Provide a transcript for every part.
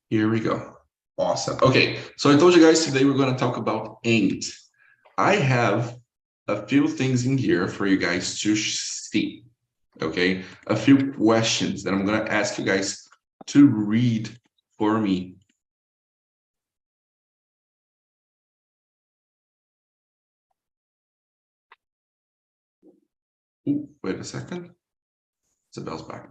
Here we go. Awesome. Okay, so I told you guys today we're going to talk about ain't. I have a few things in here for you guys to see. Okay, a few questions that I'm going to ask you guys to read for me. Ooh, wait a second. Isabel's back.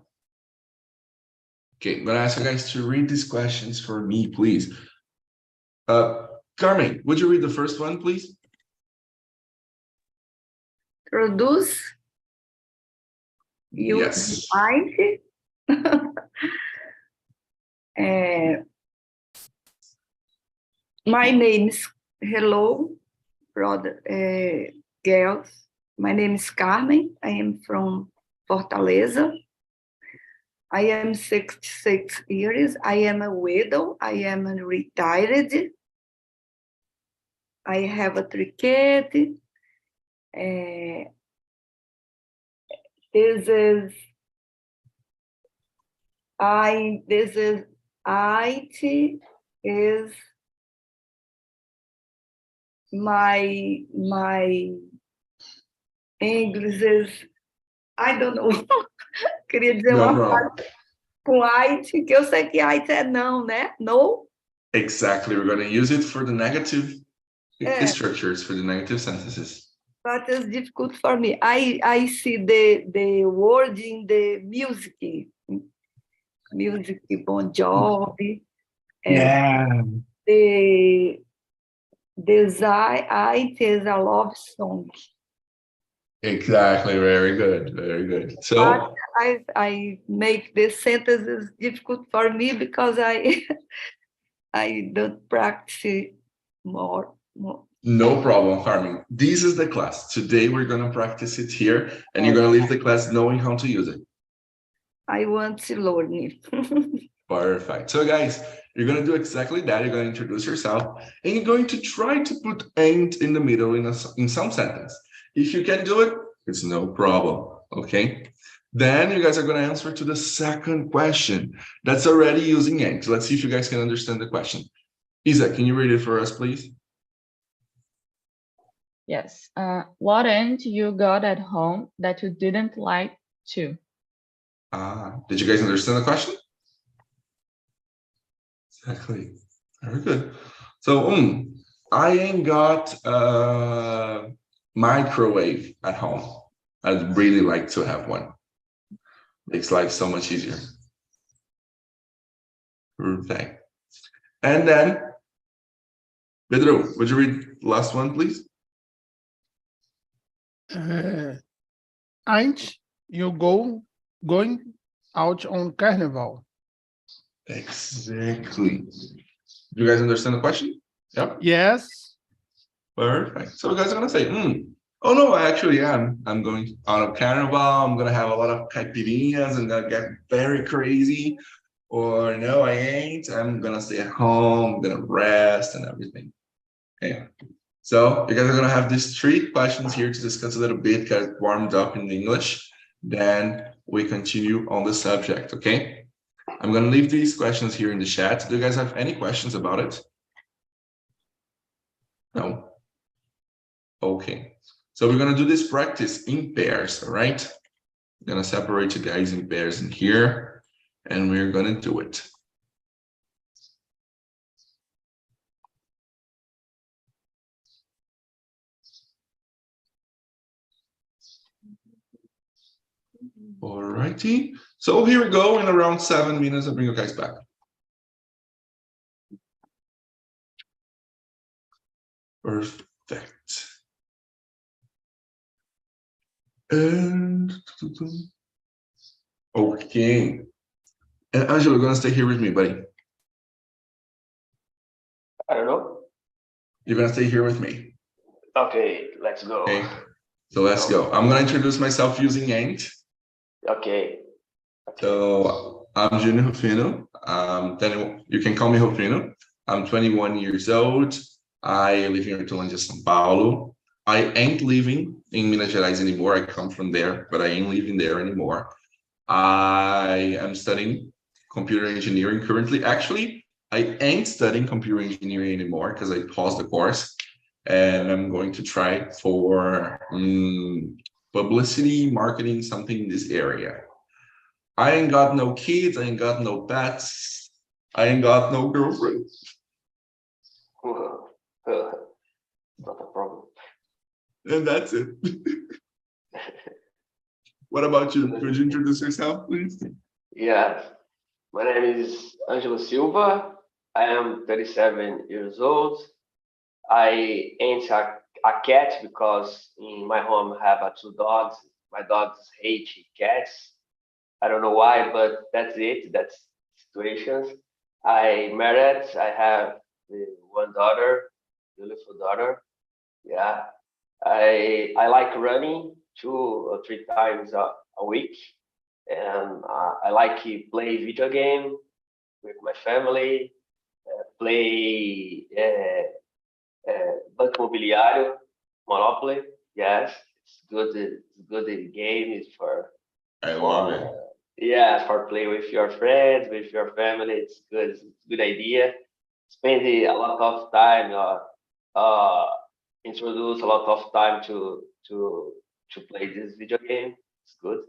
Okay, I'm going to ask you guys to read these questions for me, please. Carmen, would you read the first one, please? Produz. Yes. My name is, hello, brother, girls. My name is Carmen. I am from Fortaleza. I am 66 years. I am a widow. I am retired. I have 3 kids. This is IT is my English is, I don't know. Queria dizer No uma problem. frase com IT, que eu sei que IT é não, né? No? Exactly. We're going to use it for the negative structures, for the negative sentences. But it's difficult for me. I see the word in the music. Music, Bon Jovi. Yeah. The IT is a love song. Exactly. Very good. Very good. So but I make the sentences difficult for me because I don't practice more. no problem, Carmen. This is the class. Today we're going to practice it here, and you're going to leave the class knowing how to use it. I want to learn it. Perfect. So guys, you're going to do exactly that. You're going to introduce yourself, and you're going to try to put ain't in the middle in some sentence. If you can do it, it's no problem. Okay. Then you guys are going to answer to the second question that's already using ain't. Let's see if you guys can understand the question. Isa, can you read it for us, please? Yes. What ain't you got at home that you didn't like to? Did you guys understand the question? Exactly. Very good. So, I ain't got a microwave at home. I'd really like to have one. Makes life so much easier. Perfect. And then, Pedro, would you read the last one, please? Ain't you going out on Carnival? Exactly. Do you guys understand the question? Yep. Yes. Perfect. So you guys are gonna say, oh no, I actually am. I'm going out of Carnival. I'm gonna have a lot of caipirinhas. I'm gonna get very crazy. Or no, I ain't. I'm gonna stay at home. I'm gonna rest and everything. Okay. So you guys are gonna have these 3 questions here to discuss a little bit, get warmed up in English. Then we continue on the subject. Okay. I'm gonna leave these questions here in the chat. Do you guys have any questions about it? No. Okay. So we're gonna do this practice in pairs, all right? I'm gonna separate you guys in pairs in here, and we're gonna do it. All righty. So here we go. In around 7 minutes, I'll bring you guys back. Perfect. And okay. And Angelo, you're gonna stay here with me, buddy. I don't know. You're gonna stay here with me. Okay, let's go. Okay. So let's go. I'm gonna introduce myself using ain't. Okay. So I'm Junior Rufino. You can call me Rufino. I'm 21 years old. I live in Hortolândia, São Paulo. I ain't living in Minas Gerais anymore. I come from there, but I ain't living there anymore. I am studying computer engineering currently. Actually, I ain't studying computer engineering anymore because I paused the course, and I'm going to try for publicity, marketing, something in this area. I ain't got no kids, I ain't got no pets, I ain't got no girlfriend. Not a problem. And that's it. What about you? Could you introduce yourself, please? Yeah, my name is Angelo Silva. I am 37 years old. I ain't a cat because in my home I have two dogs. My dogs hate cats. I don't know why, but that's it. That's situations. I married. I have one daughter, beautiful daughter. Yeah. I like running 2 or 3 times a week, and I like to play video game with my family, play Banco Imobiliário, Monopoly. Yes, it's good. It's good game. It's I love it. yeah, for play with your friends, with your family. It's good. It's a good idea. Spend a lot of time. Uh, Introduce a lot of time to play this video game. It's good.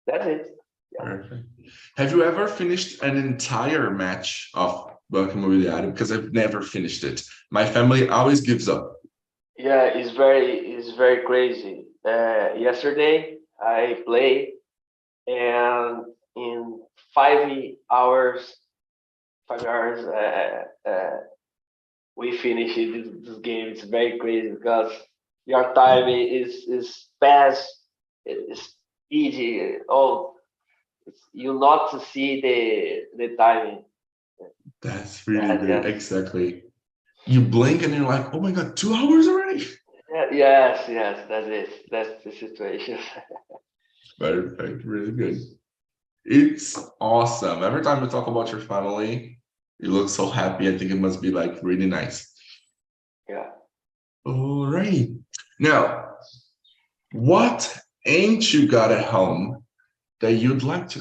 That's it. Yeah. Perfect. Have you ever finished an entire match of Banco Imobiliário? Because I've never finished it. My family always gives up. Yeah, it's very crazy. Yesterday I played, and in 5 hours, 5 hours, we finished this game. It's very crazy because your time is fast. It's easy. Oh, you not to see the timing. That's really Yeah, good. yeah. Exactly. You blink and you're like, oh my God, 2 hours already? Yes, that's it. That's the situation. Perfect. Really good. It's awesome. Every time we talk about your family, you look so happy. I think it must be like really nice. Yeah. All right. Now, what ain't you got at home that you'd like to?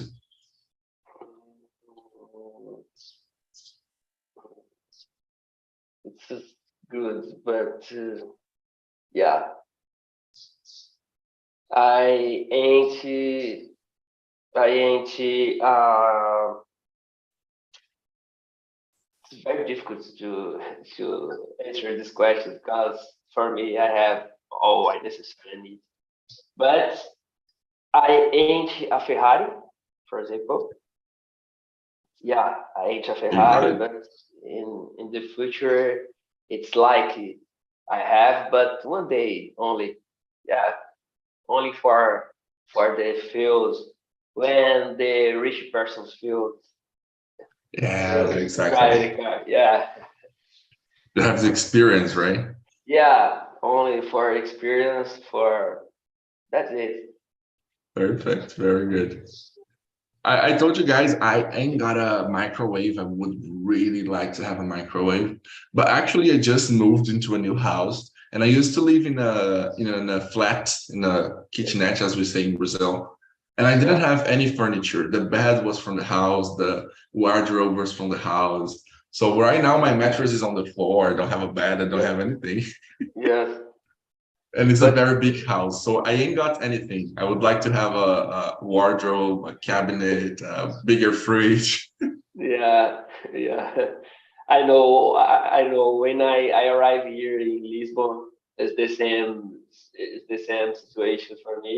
It's just good, but yeah, I ain't. I ain't. It's very difficult to answer this question because for me, I have all I necessarily need. But I ain't a Ferrari, for example. Yeah, I ain't a You got Ferrari, it. but in the future, it's likely I have, but one day only. Yeah, only for the fields when the rich persons feel Yeah, drive exactly. the car. Yeah, You have the experience, right? yeah, only for experience. For that's it. Perfect. Very good. I told you guys I ain't got a microwave. I would really like to have a microwave, but actually I just moved into a new house, and I used to live in a flat, in a kitchenette, as we say in Brazil, and I didn't have any furniture. The bed was from the house, the wardrobe was from the house. So right now my mattress is on the floor. I don't have a bed. I don't have anything. Yes, And it's a but very big house, so I ain't got anything. I would like to have a wardrobe, a cabinet, a bigger fridge. yeah, yeah. I know. I know. When I arrive here in Lisbon, it's the same. It's the same situation for me.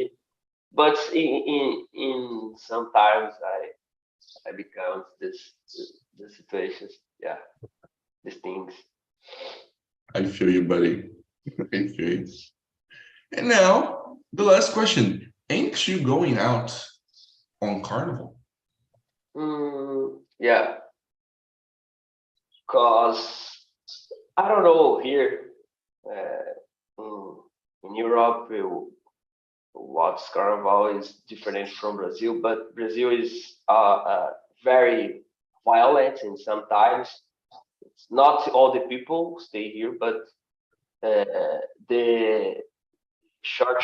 But in sometimes I become this the situations. Yeah, these things. I feel you, buddy. I feel you. And now, the last question. Ain't you going out on Carnival? Yeah, cause I don't know here in Europe what's Carnival is different from Brazil, but Brazil is very violent, and sometimes it's not all the people stay here, but the short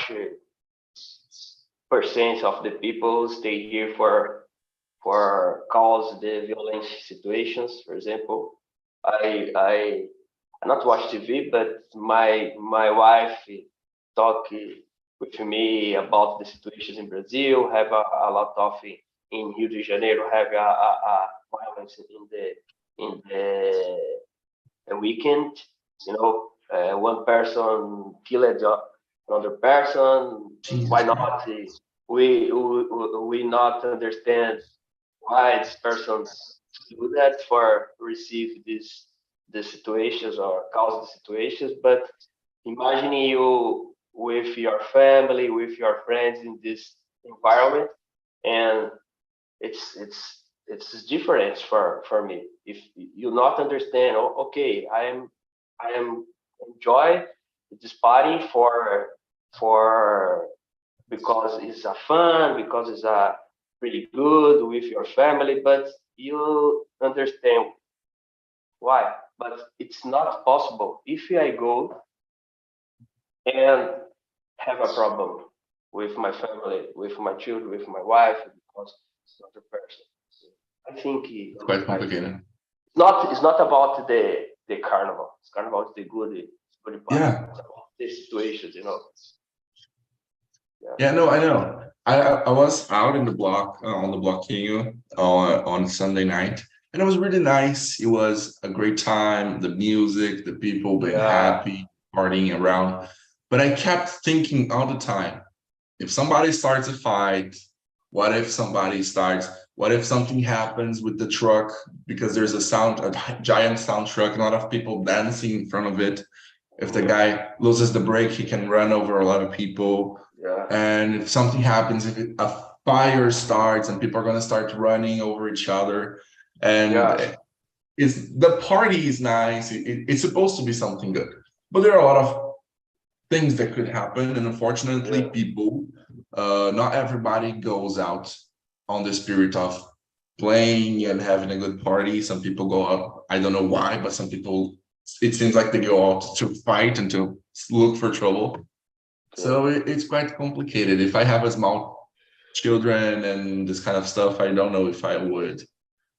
percent of the people stay here cause the violent situations. For example, I not watch TV, but my wife talk with me about the situations in Brazil. Have a lot of in Rio de Janeiro, have a violence in the weekend. You know, one person killed another person. Jesus Why Christ. not? We not understand why this person do that for receive these situations or cause the situations. But imagine you with your family, with your friends in this environment, and it's different for me. If you not understand, oh, okay, I am enjoy this party for because it's a fun, because it's a pretty good with your family, but you understand why. But it's not possible if I go and have a problem with my family, with my children, with my wife, because it's not a person. I think It's quite complicated. it's not about the carnival. It's carnival is the good part. Yeah. It's about the situations, you know. Yeah, no, I know. I was out in the block on the Bloquinho on Sunday night, and it was really nice. It was a great time. The music, the people being happy, partying around. But I kept thinking all the time, if somebody starts a fight, what if something happens with the truck because there's a giant sound truck, a lot of people dancing in front of it. If the guy loses the brake, he can run over a lot of people. Yeah. And if something happens, if a fire starts and people are going to start running over each other, and the party is nice, it's supposed to be something good, but there are a lot of things that could happen, and unfortunately, people, not everybody goes out on the spirit of playing and having a good party. Some people go out, I don't know why, but some people, it seems like they go out to fight and to look for trouble. So it's quite complicated. If I have a small children and this kind of stuff, I don't know if I would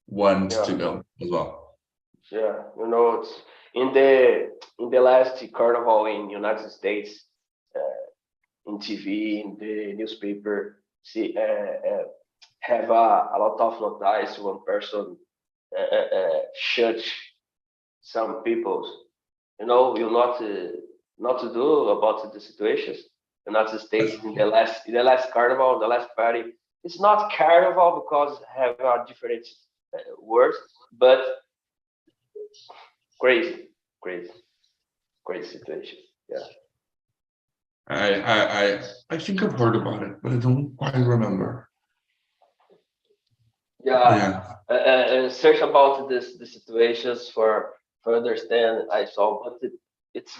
want to go as well. Yeah, you know, it's in the last carnival in United States, in TV, in the newspaper, see, have a lot of notice. One person shot some people. You know, you not to do about the situations. United States in the last carnival, the last party. It's not carnival because have a different words, but crazy, crazy, crazy situation. Yeah. I think I've heard about it, but I don't quite remember. Yeah. Search about the situations for understand. I saw, but it's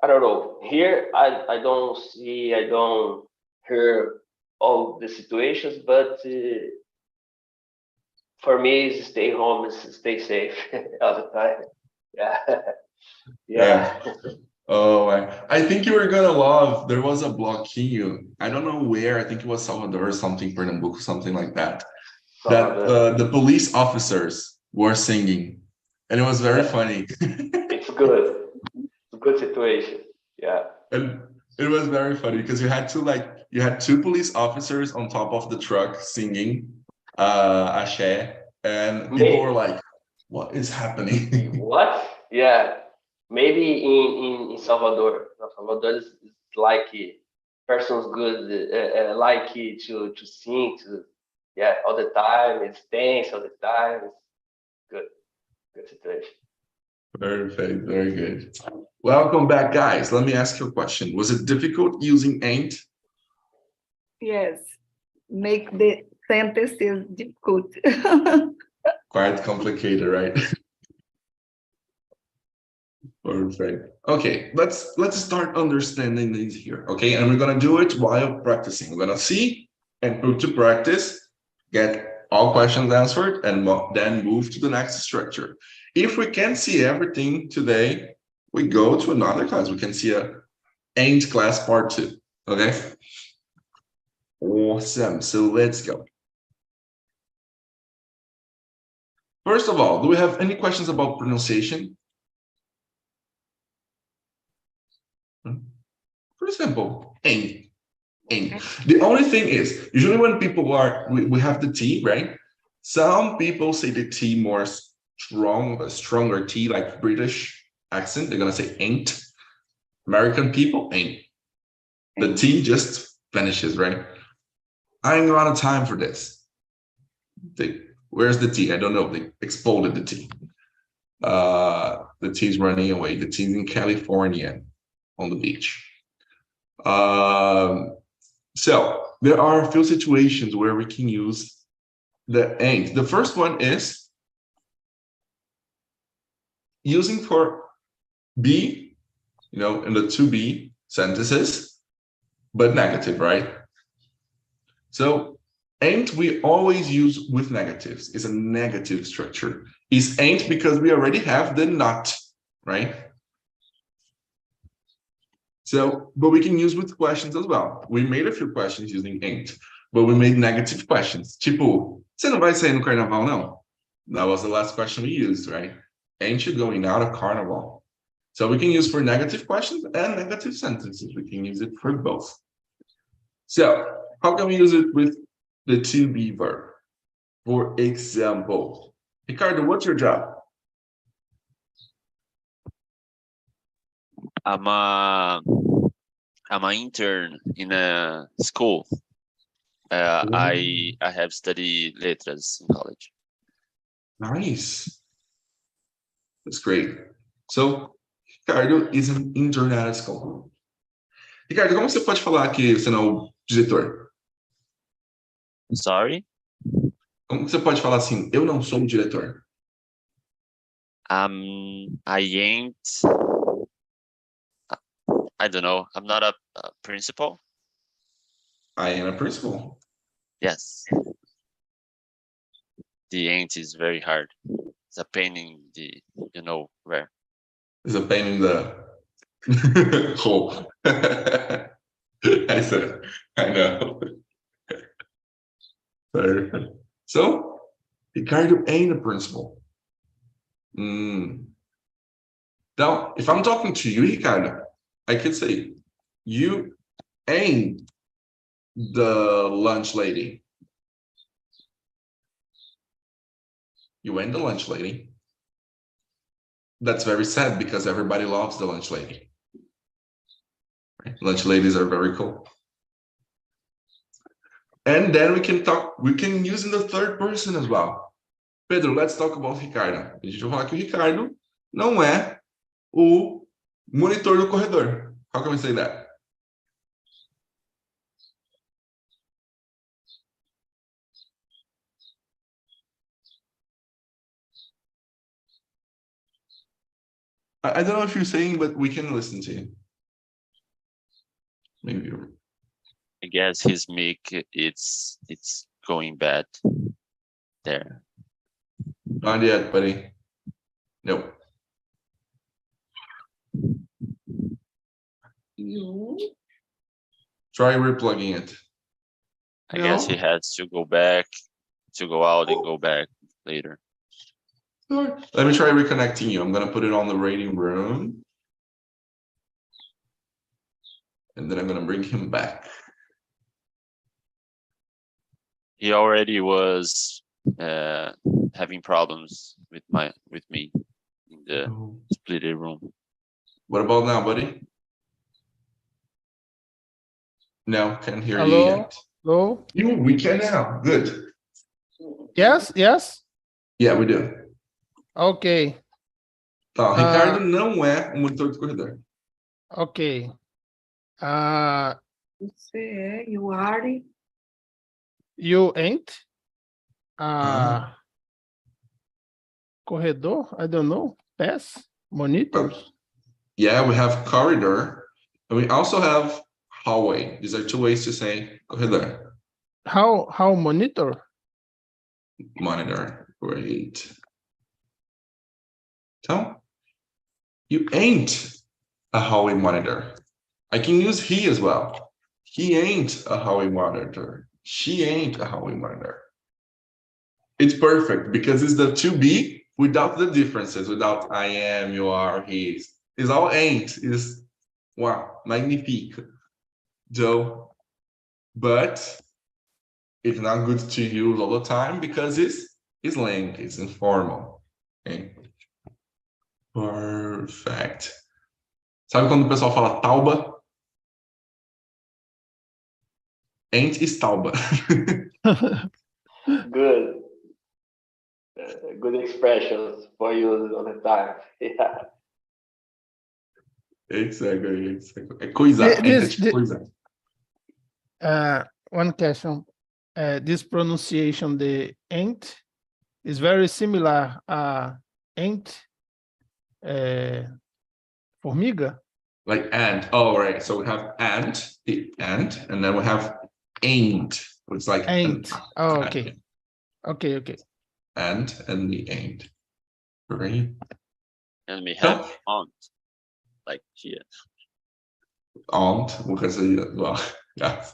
I don't know. Here I don't see, I don't hear all the situations, but for me, is stay home, is stay safe all the time. Yeah. Yeah. Oh, I think you were gonna love. There was a bloquinho. I don't know where. I think it was Salvador or something, Pernambuco, something like that. That the police officers were singing, and it was very funny. It's good. It's a good situation. Yeah. And it was very funny because you had two police officers on top of the truck singing Ashe, and people were like, what is happening? What? Yeah. Maybe in Salvador. Salvador is like persons good like to sing to all the time. It's dance all the time. It's good situation. Perfect, very good. Welcome back, guys. Let me ask you a question. Was it difficult using ain't? Yes, make the sentences difficult. Quite complicated, right? Perfect. Okay, let's start understanding these here. Okay, and we're gonna do it while practicing. We're gonna see and put to practice, get all questions answered, and then move to the next structure. If we can't see everything today, we go to another class. We can see a ain't class part 2. Okay. Awesome. So let's go. First of all, do we have any questions about pronunciation? Pretty simple. Ain't. The only thing is, usually when people we have the T, right? Some people say the T more stronger T, like British accent. They're gonna say ain't. American people ain't. The T just vanishes, right? I ain't out of time for this. Where's the T? I don't know. They exploded the T. The T's running away. The T's in California on the beach. So there are a few situations where we can use the ain't. The first one is using for be, in the to be sentences, but negative, right? So ain't we always use with negatives. It's a negative structure. It's ain't because we already have the not, right? So, but we can use with questions as well. We made a few questions using ain't, but we made negative questions. Tipo, você não vai sair no carnaval, não? That was the last question we used, right? Ain't you going out of carnival? So we can use for negative questions and negative sentences. We can use it for both. So how can we use it with the to be verb? For example, Ricardo, what's your job? I'm an intern in a school. I have studied letras in college. Nice. That's great. So, Ricardo is an intern at a school. Ricardo, como você pode falar que você não é o diretor? Sorry? Como você pode falar assim, eu não sou o diretor? I ain't. I don't know. I'm not a principal. I am a principal. Yes. The ain't is very hard. It's a pain in the, where. It's a pain in the hole. I said, I know. So, Ricardo ain't a principal. Now, if I'm talking to you, Ricardo, I could say, you ain't the lunch lady. You ain't the lunch lady. That's very sad because everybody loves the lunch lady. Right? Lunch ladies are very cool. And then we can use in the third person as well. Pedro, let's talk about Ricardo. A gente vai falar que o Ricardo não é o monitor do corredor. How can we say that? I don't know if you're saying, but we can listen to you. Maybe. I guess his mic, it's going bad there. Not yet, buddy. Nope. Try replugging it. I guess he has to go back, to go out and go back later. Sure. Let me try reconnecting you. I'm going to put it on the waiting room. And then I'm going to bring him back. He already was having problems with me in the split room. What about now, buddy? No, can't hear you Hello? yet. Hello? We can now. Good. Yes, yes. Yeah, we do. Ok, Tá, Ricardo não é o monitor do corredor. ok. Você é, you are. You ain't? Corredor? I don't know. Pass? Monitors? Yeah, we have corridor. And we also have hallway. These are two ways to say corredor. How monitor? Monitor. Great. So, you ain't a hallway monitor. I can use he as well. He ain't a hallway monitor. She ain't a hallway monitor. It's perfect because it's the to be without the differences, without I am, you are, he is. It's all ain't. Is wow, magnifique. So, but it's not good to use all the time because it's slang, it's informal. Okay. Perfect. Sabe quando o pessoal fala tauba? Ain't is tauba. Good. Good expressions for use all the time. Yeah. Exactly. É coisar. Ain't é tipo coisar. One question. This pronunciation, the ain't, is very similar ain't, formiga. Like and. Oh, right. So we have and, and then we have ain't. It's like Ain't. an, Oh, okay. Okay. and the ain't. Right. And we have aunt, like here. Aunt, because well, yeah.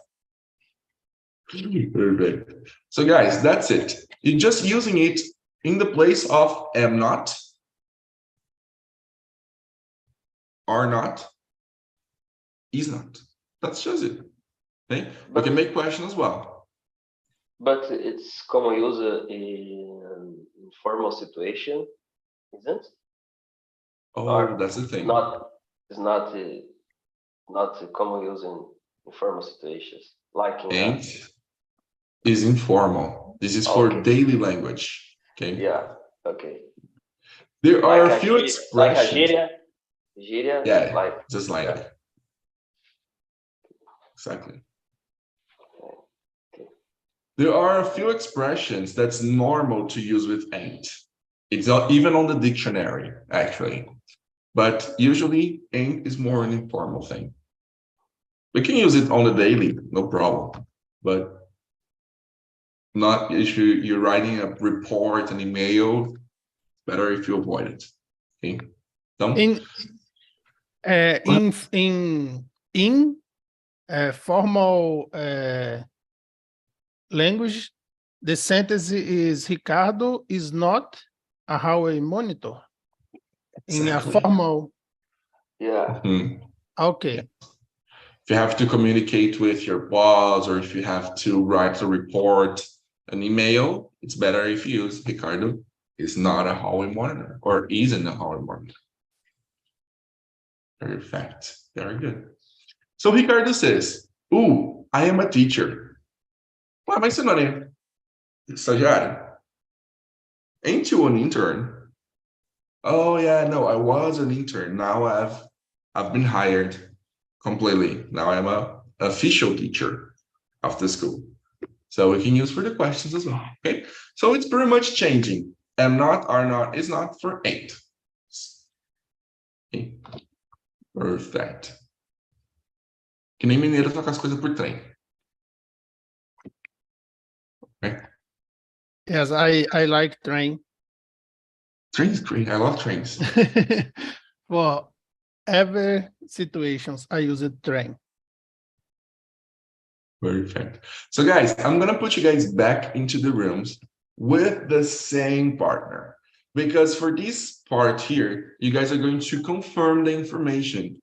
Perfect. So guys, that's it. You're just using it in the place of am not, are not, is not. That's just it. Okay? We can make questions as well. But it's common use in informal situation, isn't it? Oh, Or that's the thing. It's not common use in informal situations, like in Ain't is informal. This is for daily language. Okay. Yeah. Okay. There are Like a few expressions. Like a gíria. Yeah, Like just like yeah. that. Exactly. Okay. There are a few expressions that's normal to use with ain't. It's not even on the dictionary, actually. But usually ain't is more an informal thing. We can use it on the daily, no problem. But not if you're writing a report, an email, better if you avoid it. Okay. So, In formal language, the sentence is Ricardo is not a highway monitor. In a formal. Yeah. Okay. If you have to communicate with your boss or if you have to write a report, an email, it's better if you use Ricardo is not a hallway monitor or isn't a hallway monitor. Perfect. Very good. So Ricardo says, ooh, I am a teacher. Ué, mas você não é estagiário? Ain't you an intern? Oh yeah, no, I was an intern. Now I've been hired completely. Now I'm a official teacher of the school. So we can use for the questions as well. Okay. So it's pretty much changing. Am not, are not, is not for ain't. Okay. Perfect. Que nem mineiro toca as coisas por trem. Okay. Yes, I like train. Train is great. I love trains. For every situations, I use a train. Perfect. So guys, I'm going to put you guys back into the rooms with the same partner. Because for this part here, you guys are going to confirm the information.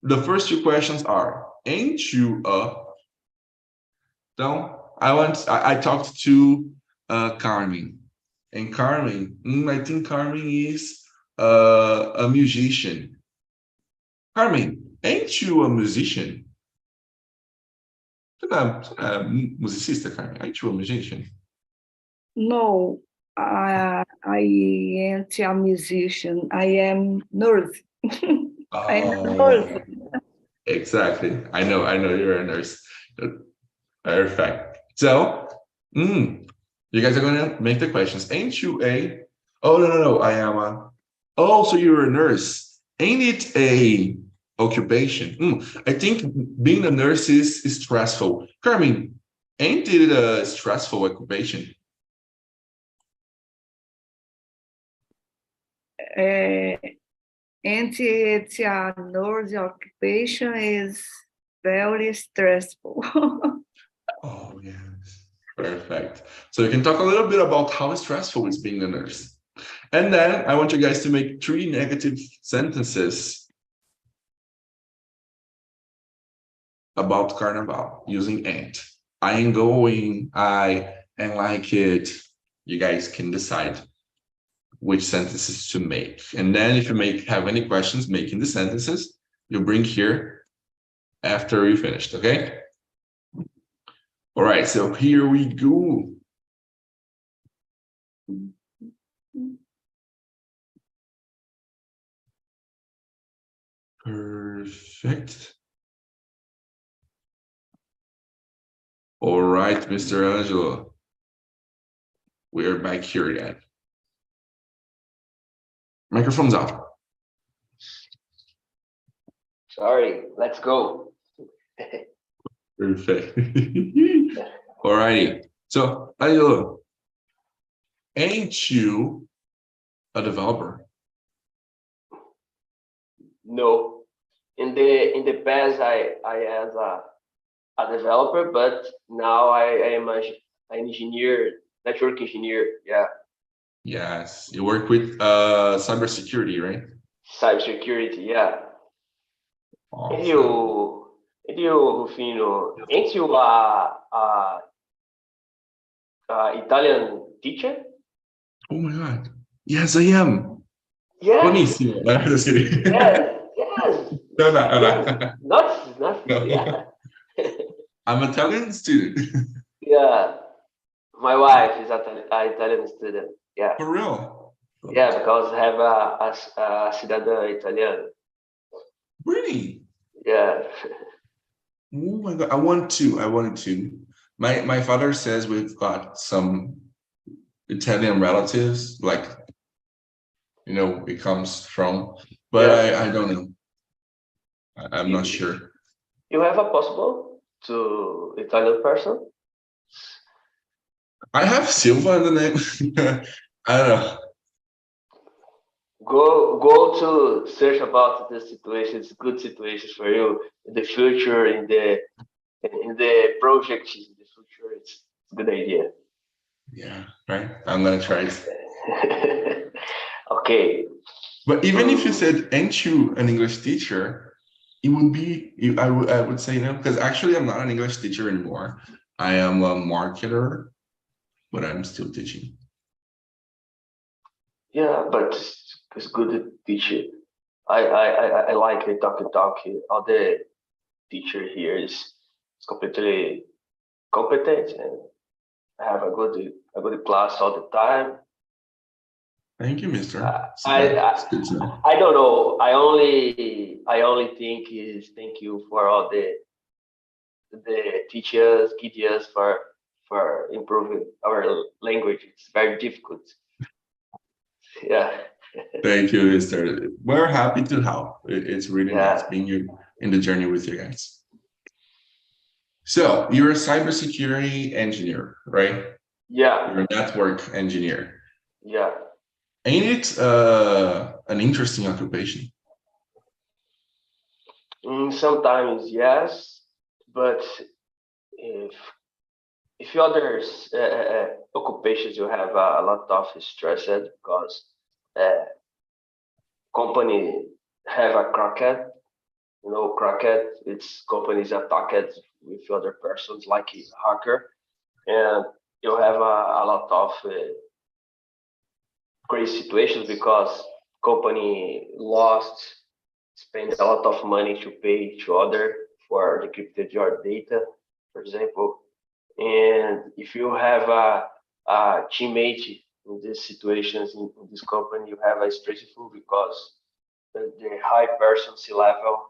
The first two questions are, ain't you a? So I talked to Carmen. And Carmen, I think Carmen is a musician. Carmen, ain't you a musician? Você não é musicista, Carmen? Ain't you a musician? No, I ain't a musician. I am nurse. I am a nurse. Exactly. I know you're a nurse. Perfect. So, you guys are going to make the questions. Ain't you a? Oh, no. I am a. Oh, so you're a nurse. Ain't it a occupation? I think being a nurse is stressful. Carmen, ain't it a stressful occupation? And it's a nurse occupation is very stressful. Oh, yes. Perfect. So you can talk a little bit about how stressful it's being a nurse. And then I want you guys to make 3 negative sentences about Carnival using ain't. I ain't going, I ain't like it. You guys can decide which sentences to make. And then if you have any questions making the sentences, you bring here after you finished, okay? All right, so here we go. Perfect. All right, Mr. Angelo. We're back here again. Microphone's out. Sorry, let's go. Perfect. All righty. So, Angelo, ain't you a developer? No, in the past I was a developer, but now I am an engineer, network engineer. Yeah, Yes. You work with cybersecurity, right? cybersecurity. Yeah. Awesome. E you, Rufino, ain't you a Italian teacher? Oh my God. Yes, I am. Yes, Buonissimo. No, just kidding. yes, yes, No, no, no, yes. no. Not, No. yeah. I'm an Italian student. Yeah, my wife is an Italian student. Yeah, For real. yeah, because I have a cidadã Italiano. Really? Yeah, Oh my God. I wanted to. My father says we've got some Italian relatives, like, it comes from, but yeah. I don't know. I'm not sure. You have a possible to Italian person? I have Silva in the name. I don't know. Go to search about the situations, good situations for you in the future, in the project in the future. It's a good idea. Yeah, right. I'm gonna try it. Okay. But even if you said, "Ain't you an English teacher?" It would be. I would say no, because actually I'm not an English teacher anymore. I am a marketer, but I'm still teaching. Yeah, but it's good to teach it. I like the talk. All the teacher here is completely competent and have a good class all the time. Thank you, Mister. I Good to know. I don't know. I only think is thank you for all the teachers, guides for improving our language. It's very difficult. Yeah, Thank you, Mister. We're happy to help. It's really nice yeah, being you in the journey with you guys. So you're a cybersecurity engineer, right? yeah, You're a network engineer. yeah. Ain't it an interesting occupation? Sometimes yes, but if if others occupations you have a lot of stress because uh, company have a crackhead. Crackhead. It's companies attacked with other persons like a hacker, and you have a lot of crazy situations because company lost, spend a lot of money to pay to other for decrypted your data, for example. And if you have a teammate in these situations in this company, you have a stressful because the high person C-level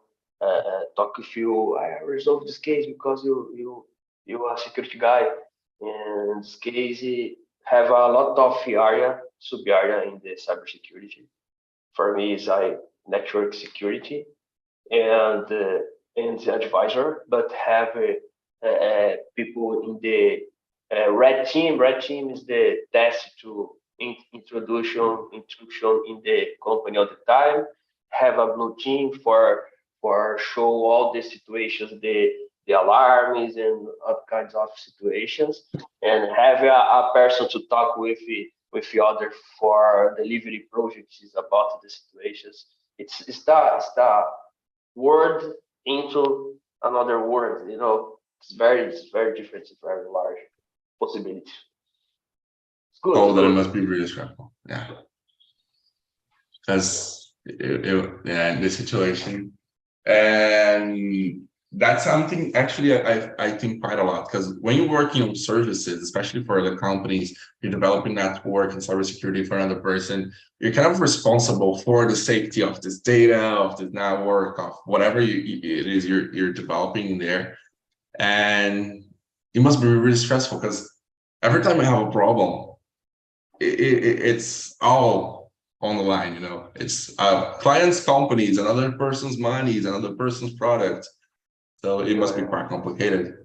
talk with you. I resolve this case because you are a security guy. And this case have a lot of area, sub area in the cybersecurity. For me, is a network security and the advisor, but have people in the red team. Red team is the task to introduction in the company all the time. Have a blue team for show all the situations, the alarms and other kinds of situations, and have a person to talk with the other for delivery projects is about the situations. It's the word into another word, you know. It's very different. It's very large possibility. It's good. Oh, it's then it good. must be really stressful. Yeah. Because yeah, in this situation. And that's something actually I think quite a lot, because when you're working on services, especially for the companies, you're developing network and cybersecurity for another person, you're kind of responsible for the safety of this data, of the network, of whatever it is you're developing in there. And it must be really stressful, because every time I have a problem, it's all on the line, you know. It's clients' companies, another person's money, another person's product. So it must be quite complicated.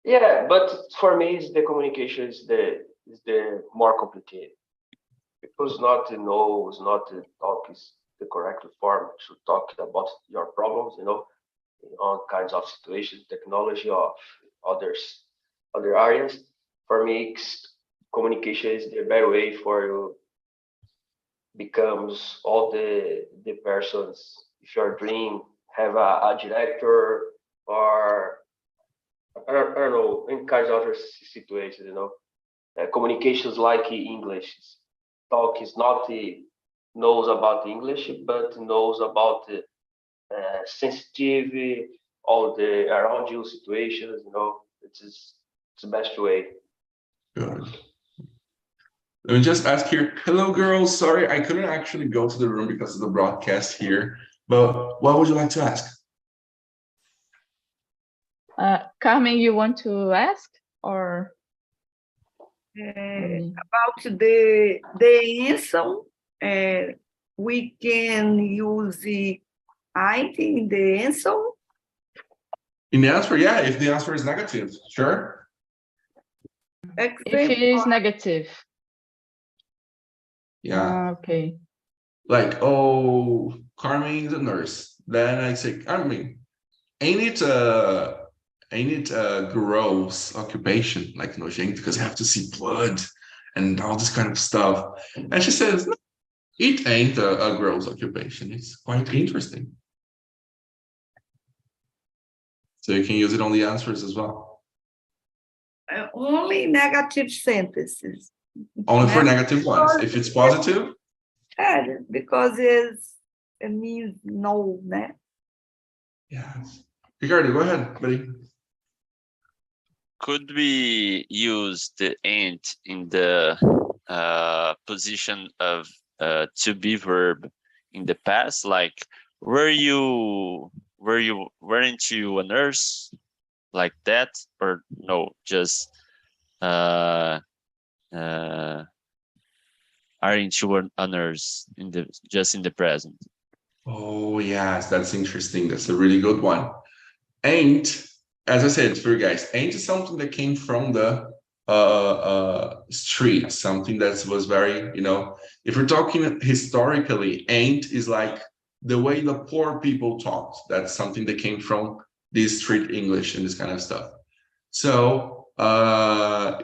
Yeah, but for me, it's the communication is the more complicated, because not to know is not to talk is the correct form to talk about your problems, you know, in all kinds of situations, technology of other areas. For me, communication is the better way for you becomes all the persons. If your dream have a director or I don't know, in kinds of other situations, you know, communications like English. Talk is not knows about English, but knows about the sensitivity, all the around you situations. You know, it's the best way. Good. Let me just ask here. Hello, girls. Sorry, I couldn't actually go to the room because of the broadcast here. But what would you like to ask? Carmen, you want to ask or? About the answer, we can use the AIN in the answer. In the answer, yeah, if the answer is negative, sure. If it is negative. Yeah. Okay. Like, oh, Carmen is a nurse. Then I say, Carmen, ain't it a gross occupation, like nojento, because you have to see blood and all this kind of stuff. And she says, no, it ain't a gross occupation. It's quite interesting. So you can use it on the answers as well. Only negative sentences. Only for negative ones. If it's positive? Because it means no, né? Yes. Ricardo, go ahead, buddy. Could we use the ain't in the position of to be verb in the past? Like, weren't you a nurse, like that, or no? Just aren't you a nurse in the present? Oh yes, that's interesting. That's a really good one. Ain't, as I said for you guys, ain't is something that came from the street, something that was very, you know, if we're talking historically, ain't is like the way the poor people talked. That's something that came from this street English and this kind of stuff. So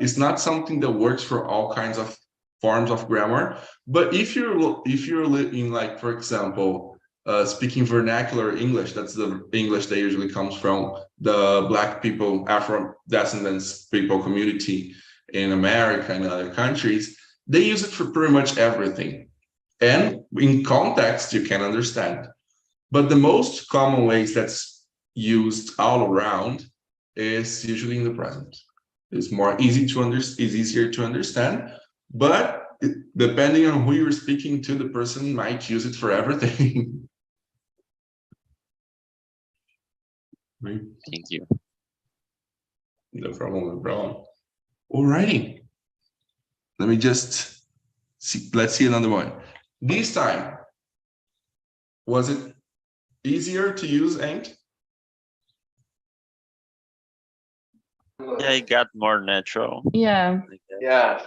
it's not something that works for all kinds of forms of grammar. But if you're in, like, for example, speaking vernacular English, that's the English that usually comes from the Black people, Afro-descendants people community in America and other countries, they use it for pretty much everything. And in context, you can understand. But the most common ways that's used all around is usually in the present. It's more easy to understand, is easier to understand, but depending on who you're speaking to, the person might use it for everything. Thank you. No problem, no problem. Alrighty. Let me just see. Let's see another one. This time, was it easier to use ain't? Yeah, it got more natural. Yeah. Yes.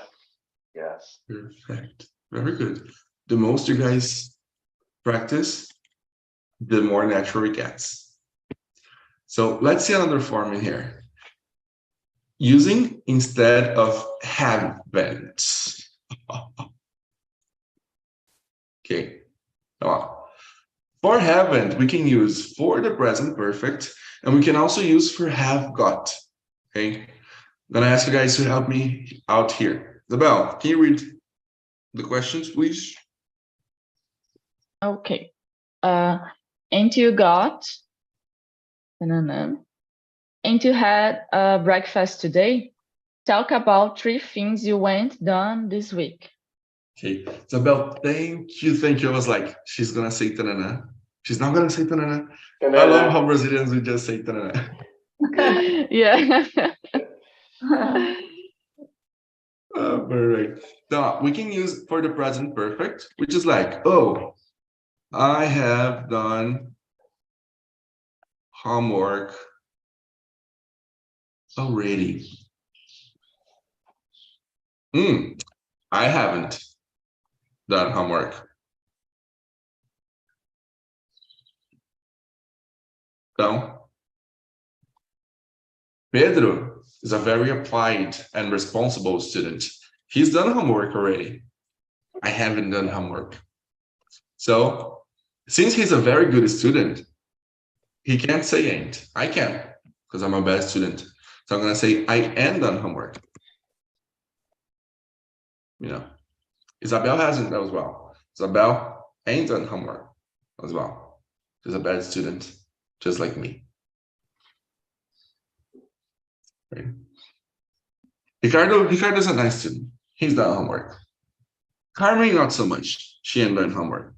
Yes. Perfect. Very good. The most you guys practice, the more natural it gets. So let's see another form in here. Using instead of haven't. Okay. For haven't, we can use for the present perfect, and we can also use for have got. Okay. I'm gonna ask you guys to help me out here. Isabel, can you read the questions, please? Okay. Ain't you got? Ain't you had breakfast today? Talk about 3 things you went done this week. Okay, Isabel, thank you. I was like, she's gonna say tanana. She's not gonna say tanana. I love how Brazilians would just say tanana. Yeah. Perfect. Now we can use for the present perfect, which is like, oh, I have done homework already. I haven't done homework. So, Pedro is a very applied and responsible student. He's done homework already. I haven't done homework. So, since he's a very good student, he can't say ain't. I can, because I'm a bad student. So I'm gonna say I am done homework. You know, Isabel hasn't as well. Isabel ain't done homework as well. She's a bad student, just like me. Right. Ricardo's a nice student. He's done homework. Carmen, not so much. She ain't done homework.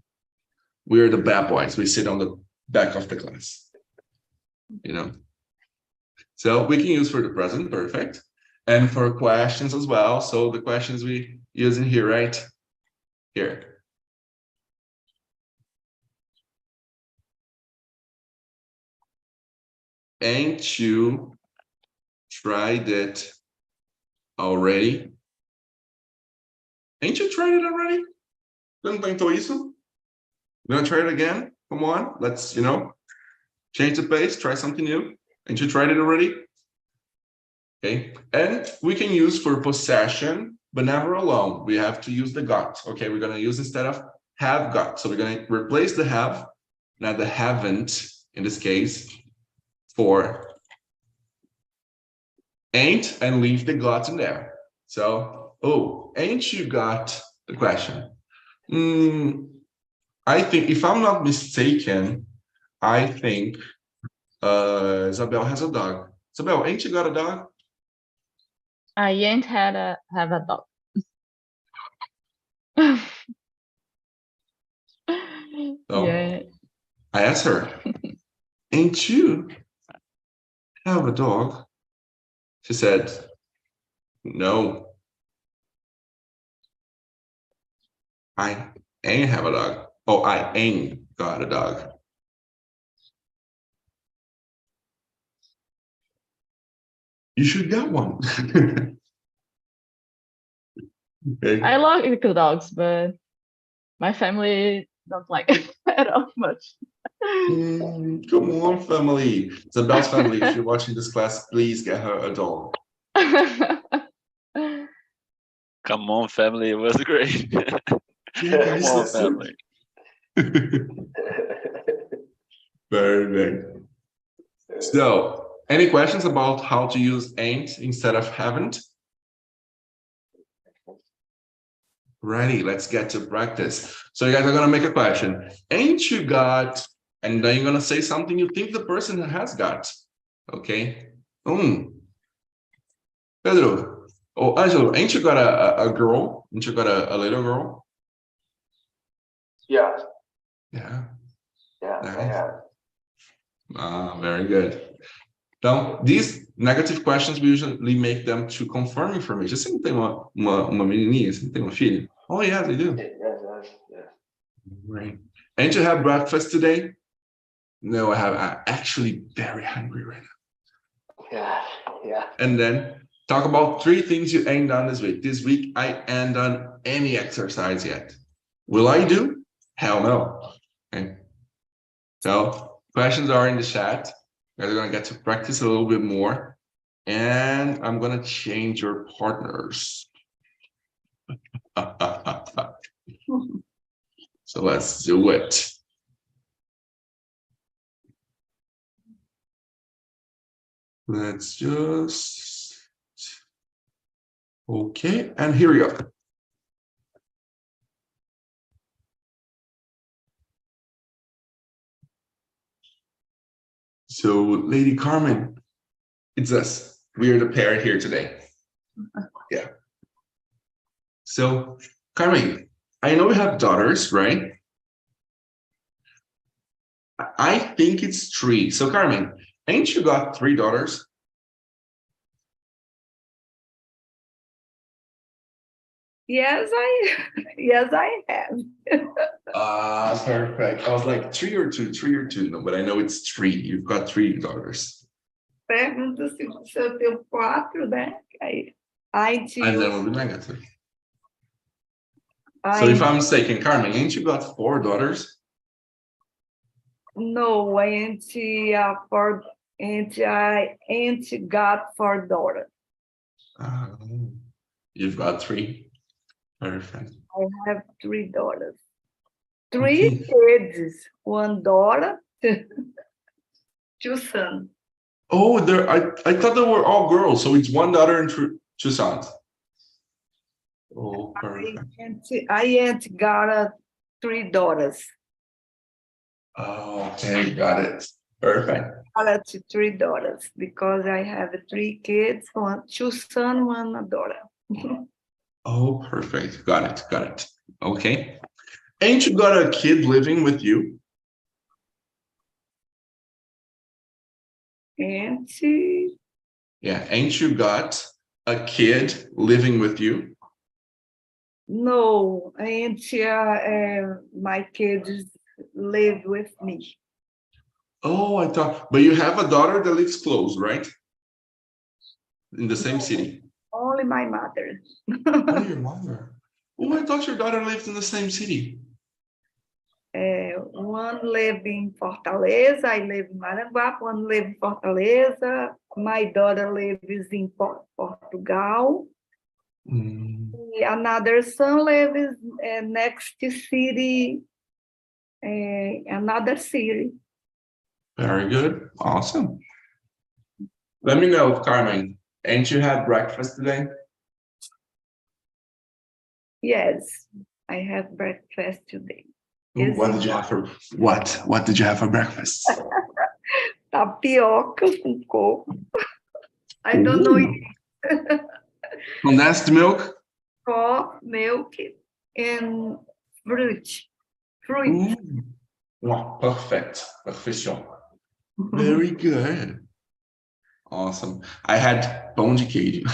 We're the bad boys. We sit on the back of the class. You know. So we can use for the present perfect and for questions as well. So the questions we use in here, right? Here. Ain't you tried it already? Ain't you tried it already? Não tentou isso? You gonna try it again? Come on, let's, change the pace, try something new. Ain't you tried it already? Okay, and we can use for possession, but never alone. We have to use the got. Okay, we're gonna use instead of have got. So we're gonna replace the have, not the haven't in this case, for ain't and leave the got in there. So, oh, ain't you got the question? I think, if I'm not mistaken, I think Isabel has a dog. Isabel, ain't you got a dog? I ain't have a dog. So, Yeah. I asked her, ain't you have a dog? She said, no. I ain't have a dog. Oh, I ain't got a dog. You should get one. Okay. I love little dogs, but my family don't like it at all much. Come on, family. Isabel's family, if you're watching this class, please get her a dog. Come on, family. It was great. Yeah, Come on, family. Very good. So, any questions about how to use ain't instead of haven't? Ready, let's get to practice. So you guys are gonna make a question. Ain't you got, and then you're gonna say something you think the person has got. Okay. Pedro, oh, Angelo, ain't you got a girl? Ain't you got a little girl? Yeah. Yeah. Yeah, Nice. I have. Very good. Então, these negative questions, we usually make them to confirm information. Você não tem uma menininha? Você não tem uma filha? Oh, yes, I do. Yes. Right. Ain't you have breakfast today? No, I have. I'm actually very hungry right now. Yeah. And then talk about 3 things you ain't done this week. This week, I ain't done any exercise yet. Will I do? Hell no. Okay. So questions are in the chat. You guys are gonna get to practice a little bit more. And I'm gonna change your partners. So let's do it. Let's just, okay, and here we go. So, Lady Carmen, it's us. We are the pair here today. Yeah. So, Carmen, I know you have daughters, right? I think it's 3. So, Carmen, ain't you got 3 daughters? Yes, I have. Perfect. I was like 3 or 2, no, but I know it's 3. You've got 3 daughters. Pergunta se eu tenho 4, né? I And do. then we'll be negative. So if I'm mistaken, Carmen, ain't you got 4 daughters? No, I ain't got 4 daughters. You've got 3. Perfect. I have 3 daughters. 3 kids, 1 daughter, 2 sons. Oh, I thought they were all girls, so it's 1 daughter and 2 sons. Oh, perfect. I ain't got 3 daughters. Oh, okay, got it. Perfect. I got 3 daughters because I have 3 kids, 2 sons, 1 daughter. Oh, perfect. Got it. Got it. Okay. Ain't you got a kid living with you? And Yeah. Ain't you got a kid living with you? no, and my kids live with me. Oh, I thought, but you have a daughter that lives close, right? In the same city. Only my mother. Oh, your mother. Oh, I thought your daughter lived in the same city. One live in Fortaleza, I live in Maranguape, one live in Fortaleza, my daughter lives in Portugal. Another son lives next city, another city. Very good. Awesome. Let me know, Carmen, ain't you had breakfast today? Yes, I have breakfast today. Ooh, what did you have for what did you have for breakfast? Tapioca com coco. I don't know. Condensed milk? Milk and fruit. Wow, perfect. Perfection. Very good. Awesome. I had pão de queijo.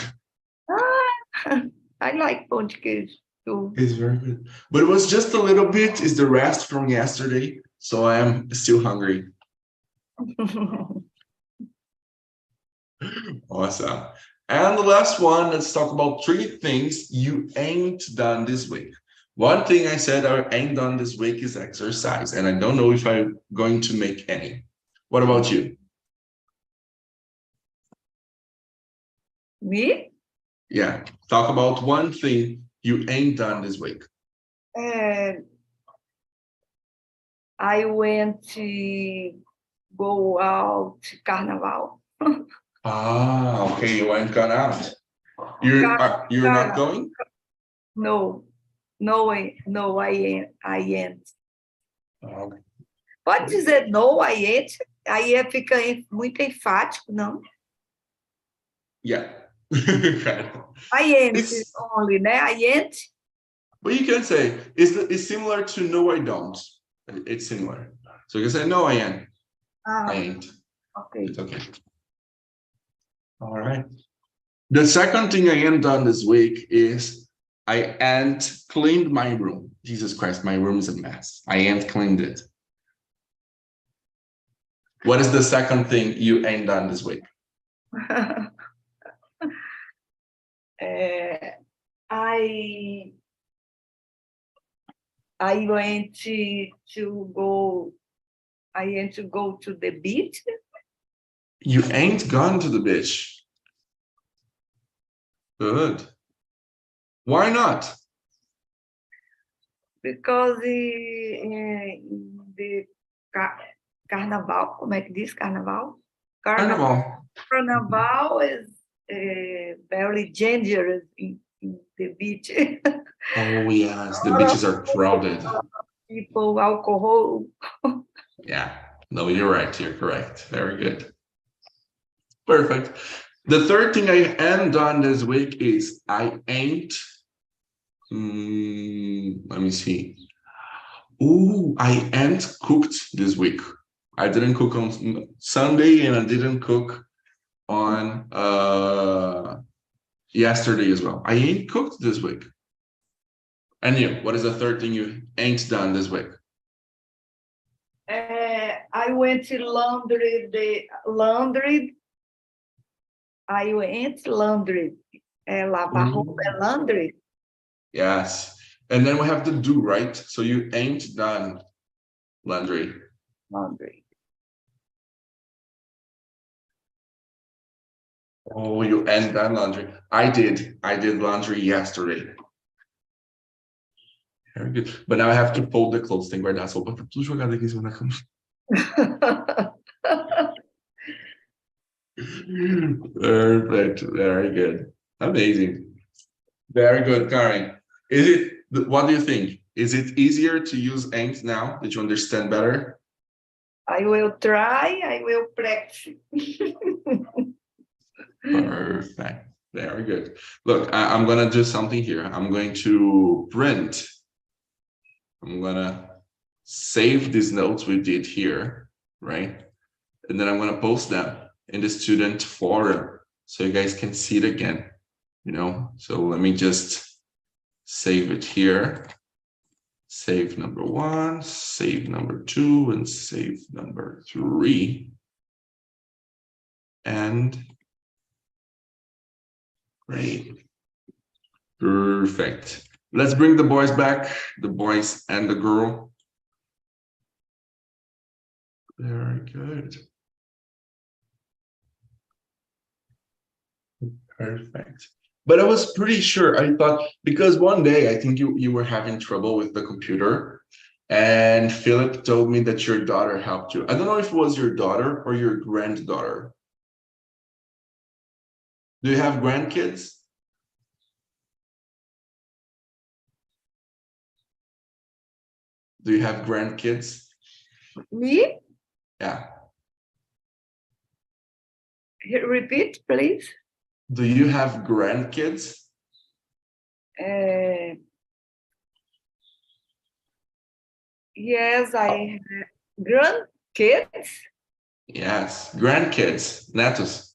I like pão de queijo too. It's very good. But it was just a little bit. It's the rest from yesterday. So I am still hungry. Awesome. And the last one, let's talk about 3 things you ain't done this week. One thing I said I ain't done this week is exercise, and I don't know if I'm going to make any. What about you? Me? Yeah, talk about one thing you ain't done this week. I went to go out to Carnival. Okay, you ain't gone out. You're not going? No, I ain't. Okay. Pode dizer no, I ain't. Aí fica muito enfático, não? Yeah. I ain't only, né? I ain't. But you can say it's similar to no, I don't. It's similar. So you can say no, I ain't. I ain't. Okay. It's okay. All right. The second thing I ain't done this week is I ain't cleaned my room. Jesus Christ, my room is a mess. I ain't cleaned it. What is the second thing you ain't done this week? I went to go to the beach. You ain't gone to the beach. Good. Why not? Because the carnaval, como é que diz carnaval? Carnival. Carnaval is very dangerous in the beach. Oh yes, the beaches are crowded. People, alcohol. Yeah, no, you're right. You're correct. Very good. Perfect. The third thing I am done this week is I ain't. Let me see. Ooh, I ain't cooked this week. I didn't cook on Sunday and I didn't cook on yesterday as well. I ain't cooked this week. And you, what is the third thing you ain't done this week? I went to laundry. I went laundry. Lavar roupa é laundry. Yes. And then we have to do, right? So you ain't done laundry. Laundry. Oh, you ain't done laundry. I did laundry yesterday. Very good. But now I have to fold the clothes. Tem que guardar as roupas. Tá tudo jogado aqui em cima da cama. Perfect. Very good. Amazing. Very good, Karen. What do you think? Is it easier to use ain't now? Did you understand better? I will try. I will practice. Perfect. Very good. Look, I'm going to do something here. I'm going to print. I'm going to save these notes we did here, right? And then I'm going to post them in the student forum so you guys can see it again, you know? So let me just save it here. Save number 1, save number 2, and save number 3. And great. Perfect. Let's bring the boys back, the boys and the girl. Very good. Perfect. But I was pretty sure, I thought, because one day I think you were having trouble with the computer and Philip told me that your daughter helped you. I don't know if it was your daughter or your granddaughter. Do you have grandkids? Do you have grandkids? Me? Yeah. Repeat, please. Do you have grandkids? Yes, I have grandkids. Yes, grandkids, netos.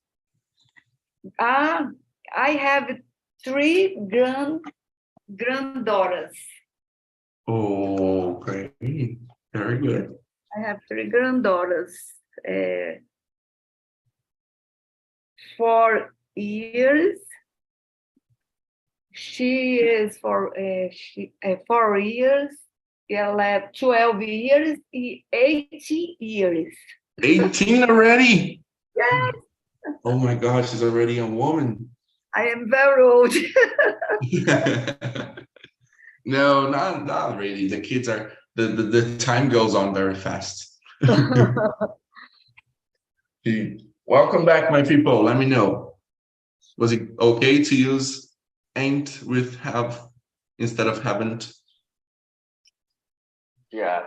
I have 3 granddaughters. Oh, great. Very good. I have 3 granddaughters. 4 years. She is 4 years. 12 years. 18 years. 18 already? Yes. Oh my gosh, she's already a woman. I am very old. No, not really. The kids are, the time goes on very fast. Welcome back, my people. Let me know. Was it okay to use ain't with have instead of haven't? Yeah.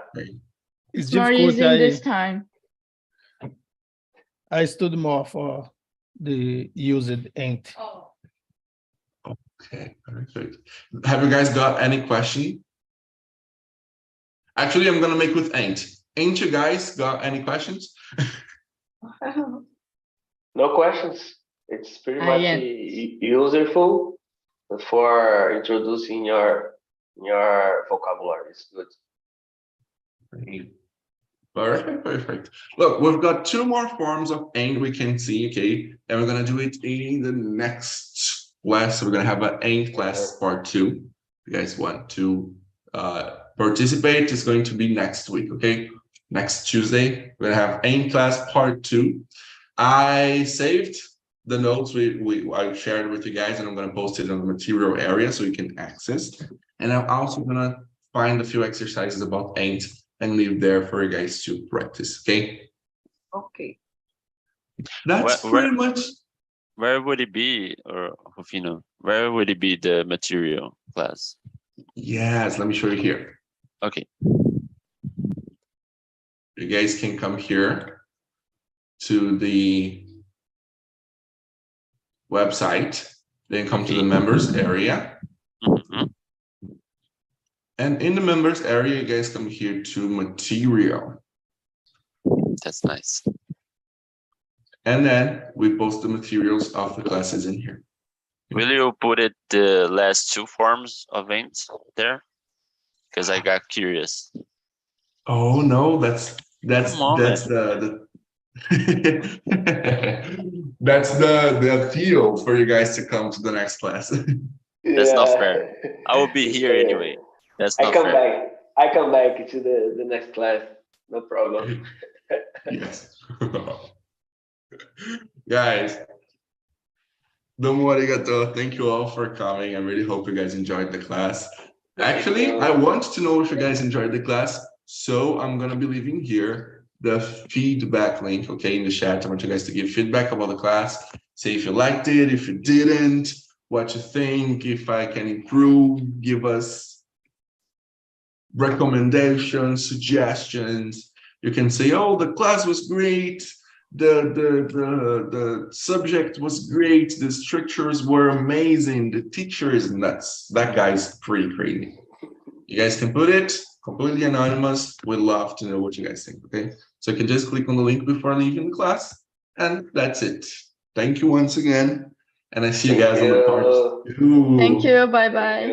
It's More difficult. easy this time. I stood more for the used ain't. Okay, very good. Have you guys got any question? Actually, I'm gonna make with ain't. Ain't you guys got any questions? No questions. It's pretty much Yeah. useful for introducing your vocabulary. It's good. Perfect. Look, we've got 2 more forms of ain't we can see, okay? And we're gonna do it in the next class. So we're gonna have an ain't class part 2. If you guys want to participate, it's going to be next week, okay? Next Tuesday, we're gonna have ain't class part 2. I saved the notes I shared with you guys, and I'm going to post it on the material area so you can access. And I'm also going to find a few exercises about AINT and leave there for you guys to practice. Okay. Okay. That's pretty much. Where would it be, or Rufino? Where would it be the material class? Yes, let me show you here. Okay. You guys can come here to the website, then come to the members area. Mhm. And in the members area, you guys come here to material. That's nice. And then we post the materials of the classes in here. Will you put it the last two forms of AINT there? Because I got curious. Oh no, that's Come on, the that's the appeal for you guys to come to the next class. That's not fair. I will be here anyway. That's not fair. I come back to the next class. No problem. Yes. Guys, domo arigato. Thank you all for coming. I really hope you guys enjoyed the class. Actually, I want to know if you guys enjoyed the class, so I'm gonna be leaving here the feedback link, okay, in the chat. I want you guys to give feedback about the class. Say if you liked it, if you didn't, what you think, if I can improve, give us recommendations, suggestions. You can say, oh, the class was great, the subject was great, the structures were amazing, the teachers, and that guy's pretty crazy. You guys can put it completely anonymous. We'd love to know what you guys think, okay? So you can just click on the link before leaving the class, and that's it. Thank you once again, and I see you guys on the part 2. Thank you. Bye-bye.